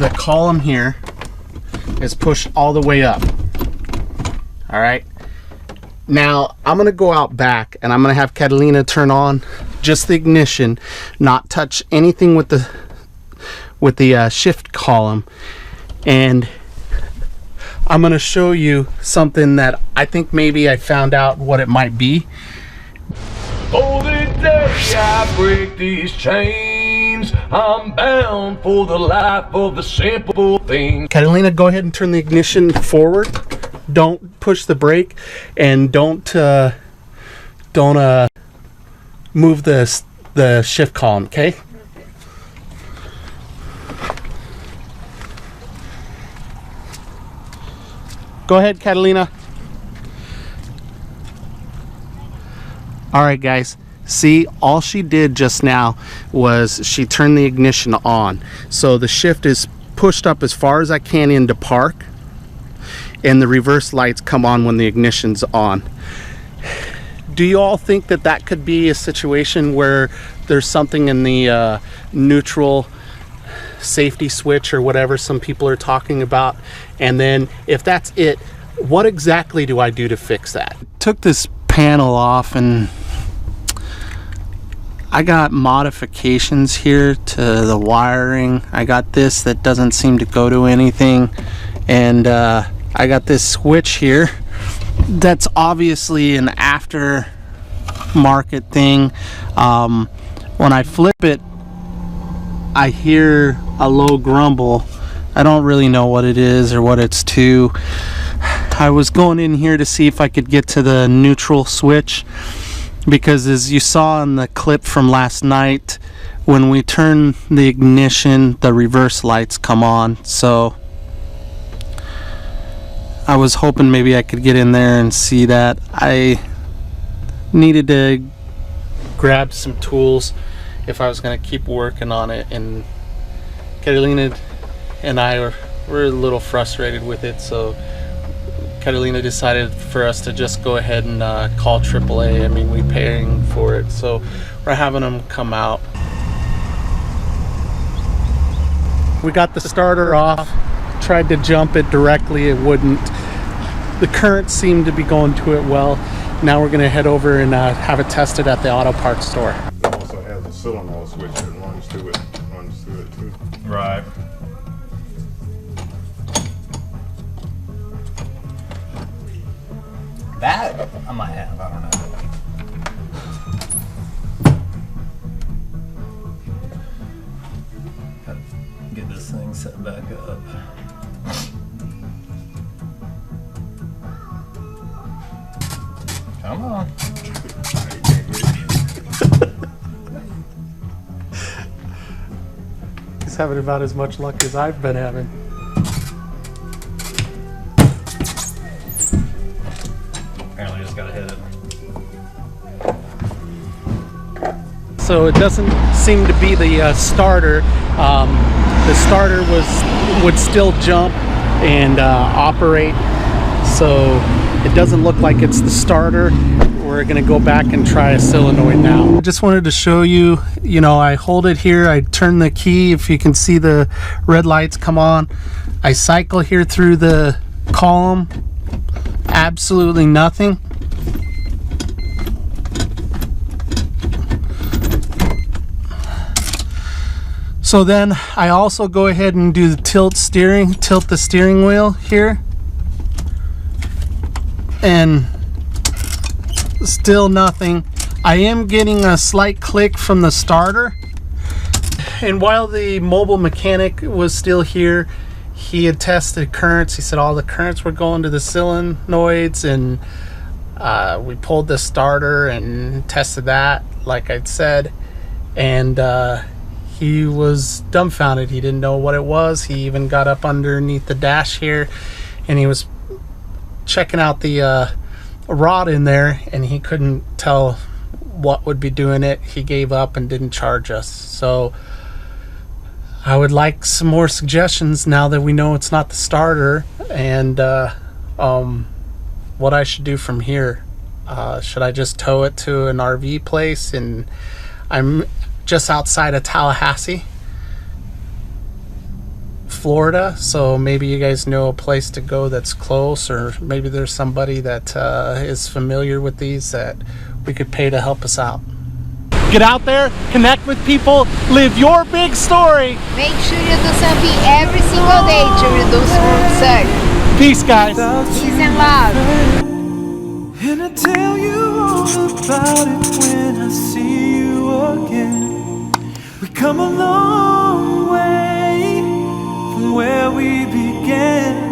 the column here is pushed all the way up. All right. Now I'm gonna go out back and I'm gonna have Catalina turn on just the ignition, not touch anything with the shift column, and I'm gonna show you something that I think maybe I found out what it might be. Oh, the day I break these chains, I'm bound for the life of the simple thing. Catalina, go ahead and turn the ignition forward. Don't push the brake, and don't move the shift column, okay? Go ahead, Catalina. All right, guys. See, all she did just now was she turned the ignition on. So the shift is pushed up as far as I can into park, and the reverse lights come on when the ignition's on. Do you all think that that could be a situation where there's something in the neutral safety switch or whatever some people are talking about? And then if that's it, what exactly do I do to fix that? Took this panel off, and I got modifications here to the wiring. I got this that doesn't seem to go to anything, and I got this switch here that's obviously an aftermarket thing. When I flip it, I hear a low grumble. I don't really know what it is or what it's to. I was going in here to see if I could get to the neutral switch, because as you saw in the clip from last night, when we turn the ignition, the reverse lights come on. So I was hoping maybe I could get in there and see that. I needed to grab some tools if I was going to keep working on it, and Catalina and I were a little frustrated with it, so Catalina decided for us to just go ahead and call AAA. I mean, we're paying for it, so we're having them come out. We got the starter off, tried to jump it directly, it wouldn't. The current seemed to be going to it well. Now we're going to head over and have it tested at the auto parts store. It also has a solenoid switch that runs to it too. Right. That I might have, I don't know. Gotta get this thing set back up. Come on. He's having about as much luck as I've been having. Apparently just gotta hit it. So it doesn't seem to be the starter. The starter would still jump and operate. So it doesn't look like it's the starter. We're gonna go back and try a solenoid now. I just wanted to show you, I hold it here, I turn the key, if you can see the red lights come on. I cycle here through the column, absolutely nothing. So then I also go ahead and do the tilt the steering wheel here, and still nothing. I am getting a slight click from the starter, and while the mobile mechanic was still here, he had tested currents. He said all the currents were going to the solenoids, and we pulled the starter and tested that like I'd said, and he was dumbfounded. He didn't know what it was. He even got up underneath the dash here, and he was checking out the rod in there, and he couldn't tell what would be doing it. He gave up and didn't charge us. So I would like some more suggestions now that we know it's not the starter, and what I should do from here. Should I just tow it to an RV place? And I'm just outside of Tallahassee. Florida, so maybe you guys know a place to go that's close, or maybe there's somebody that is familiar with these that we could pay to help us out. Get out there, connect with people, live your big story. Make sure you do something every single day to reduce road suck. Peace, guys. Peace and love. And I tell you all about it when I see you again. We come a long way from where we began.